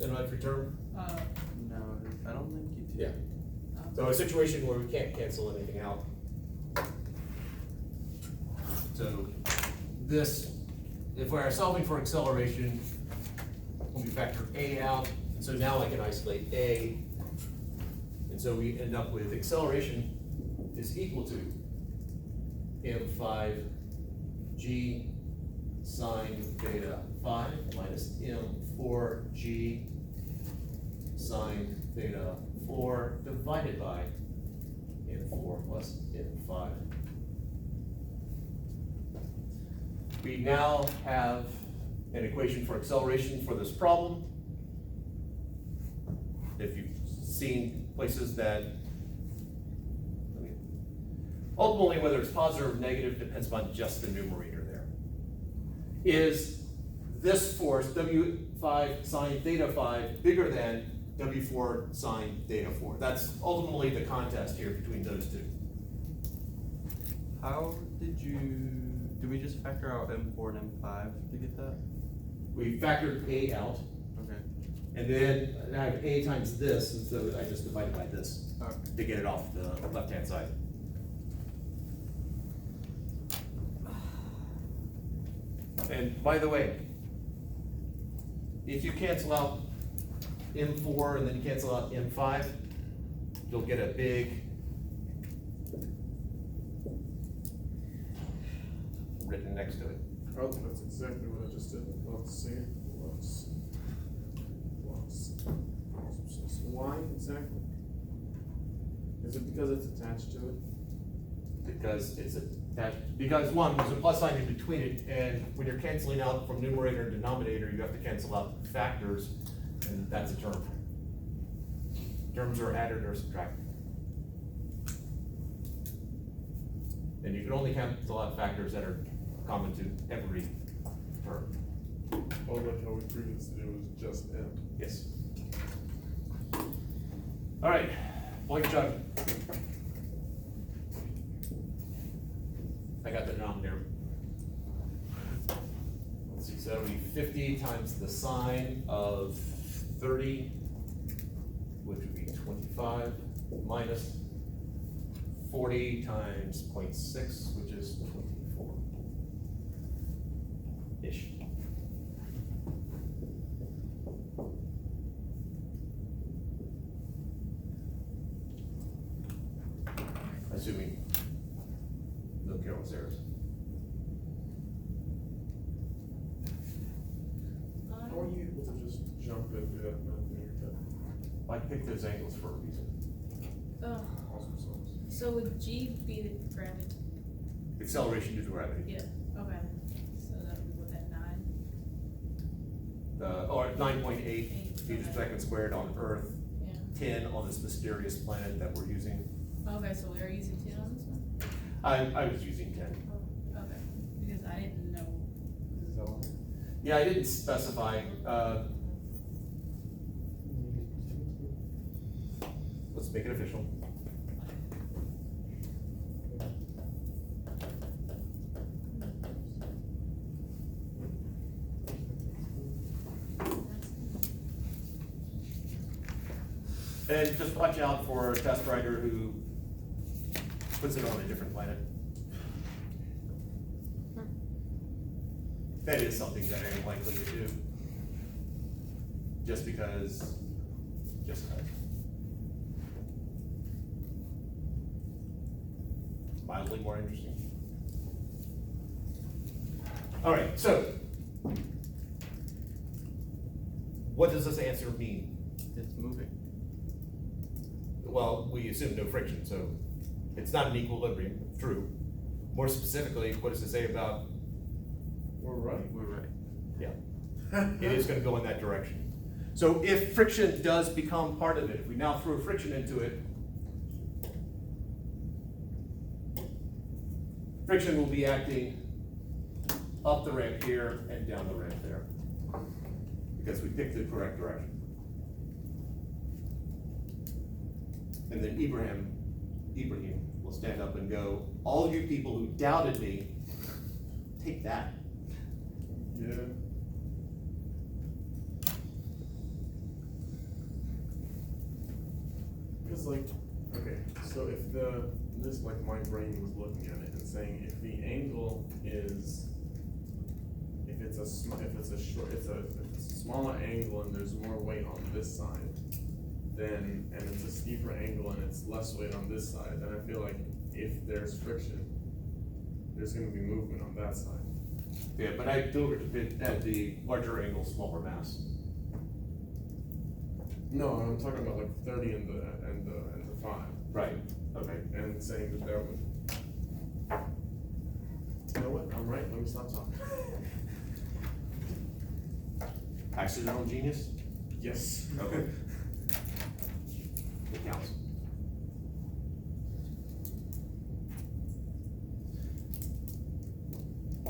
introductory term? No, I don't think you do. Yeah. So a situation where we can't cancel anything out. So this, if we are solving for acceleration, when we factor A out, so now I can isolate A. And so we end up with acceleration is equal to M5 G sine theta 5 minus M4 G sine theta 4 divided by M4 plus M5. We now have an equation for acceleration for this problem. If you've seen places that, ultimately whether it's positive or negative depends upon just the numerator there. Is this force, W5 sine theta 5, bigger than W4 sine theta 4? That's ultimately the contest here between those two. How did we just factor out M4 and M5 to get that? We factored A out, Okay. and then I have A times this, and so I just divided by this to get it off the left-hand side. And by the way, if you cancel out M4 and then you cancel out M5, you'll get a big written next to it. Oh, that's exactly what I just did. Let's see. Why exactly? Is it because it's attached to it? Because it's attached, because one, there's a plus sign in between it, and when you're canceling out from numerator and denominator, you have to cancel out factors, and that's a term. Terms are added or subtracted. And you can only cancel out factors that are common to every term. Oh, like how we previously did, it was just M. Yes. All right, blank chug. I got the denominator. Let's see, so that would be 50 times the sine of 30, which would be 25, minus 40 times 0.6, which is 24-ish. Assuming no careless errors. How are you able to just jump into that math? I picked those angles for a reason. Awesome sauce. So would G be the gravity? Acceleration due to gravity. Yeah, okay. So that would be what, at 9? Or 9.8 feet per second squared on Earth, Yeah. 10 on this mysterious planet that we're using. Okay, so we are using 10 on this one? I was using 10. Oh, okay, because I didn't know. Is that one? Yeah, I didn't specify. Let's make it official. And just watch out for a test writer who puts it on a different planet. That is something that I'm likely to do. Just because. Mildly more interesting. All right, so what does this answer mean? It's moving. Well, we assume no friction, so it's not an equilibrium, true. More specifically, what does it say about? We're right. We're right. Yeah, it is gonna go in that direction. So if friction does become part of it, if we now throw friction into it, friction will be acting up the ramp here and down the ramp there, because we picked the correct direction. And then Ibrahim will stand up and go, all you people who doubted me, take that. Yeah. like, okay, so if this, like, my brain was looking at it and saying, if the angle is, if it's a smaller angle and there's more weight on this side, then, and it's a steeper angle and it's less weight on this side, then I feel like if there's friction, there's gonna be movement on that side. Yeah, but I do it at the larger angle, smaller mass. No, I'm talking about like 30 and the 5. Right, okay. And saying that would. You know what? I'm right. Let me stop talking. Accidental genius? Yes. Okay. It counts.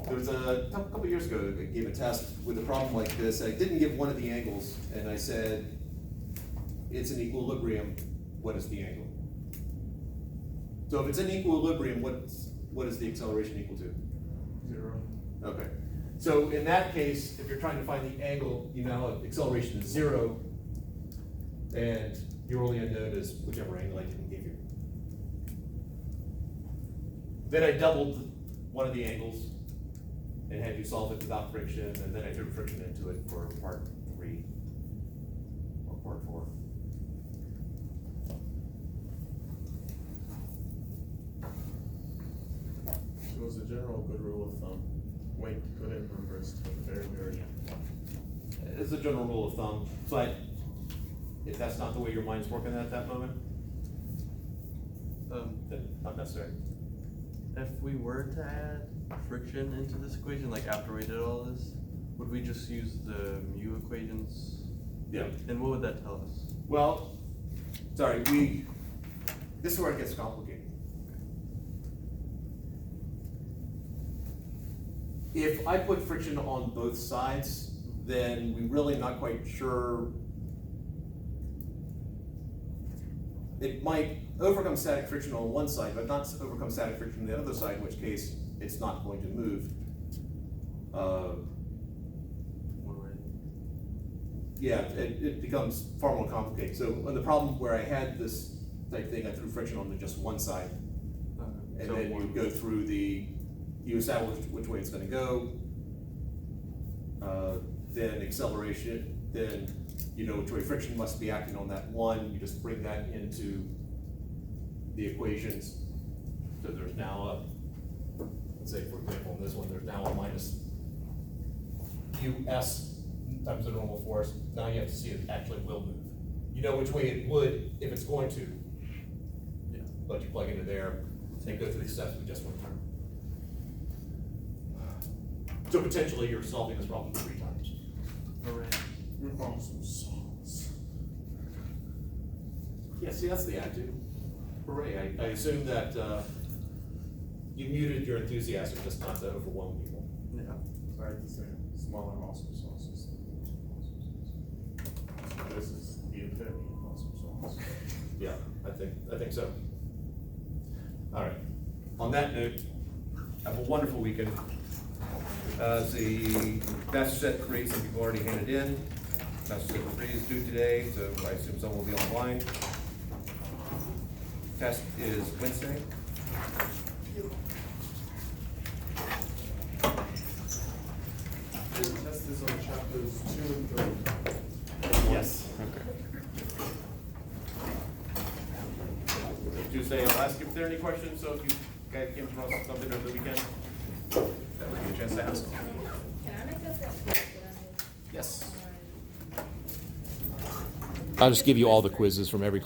There was a couple years ago, I gave a test with a problem like this. I didn't give one of the angles, and I said, it's an equilibrium, what is the angle? So if it's in equilibrium, what is the acceleration equal to? 0. Okay, so in that case, if you're trying to find the angle, you know acceleration is 0, and your only unknown is whichever angle I didn't give you. Then I doubled one of the angles and had you solve it without friction, and then I threw friction into it for part 3 or part 4. So as a general good rule of thumb, wait to put in numbers to the very, very end. As a general rule of thumb, but if that's not the way your mind's working at that moment, then not necessary. If we were to add friction into this equation, like after we did all this, would we just use the mu equations? Yeah. And what would that tell us? Well, sorry, this is where it gets complicated. If I put friction on both sides, then we're really not quite sure. It might overcome static friction on one side, but not overcome static friction on the other side, in which case it's not going to move. One way. Yeah, it becomes far more complicated. So on the problem where I had this type thing, I threw friction on just one side. And So then you one- go through you establish which way it's gonna go. Then acceleration, then you know which way friction must be acting on that one. You just bring that into the equations. So there's now let's say for example in this one, there's now a minus US times the normal force. Now you have to see it actually will move. You know which way it would if it's going to. Yeah. But you plug into there and go through the steps we just went through. So potentially you're solving this problem 3 times. Hooray. Awesome sauce. Yeah, see, that's the attitude. Hooray, I assume that, you muted your enthusiasm just not to overwhelm people. Yeah. I like to say smaller awesome sauces. This is the epitome of awesome sauce. Yeah, I think so. All right, on that note, have a wonderful weekend. The master set 3, some people already handed in. Master set 3 is due today, so I assume some will be online. Test is Wednesday. The test is on chapters 2 and 3. Yes. Okay. Tuesday, I'll ask if there are any questions, so if you guys came across something over the weekend, that would be a chance to ask. Can I make a quick? Yes. On I'll just give you all the quizzes from every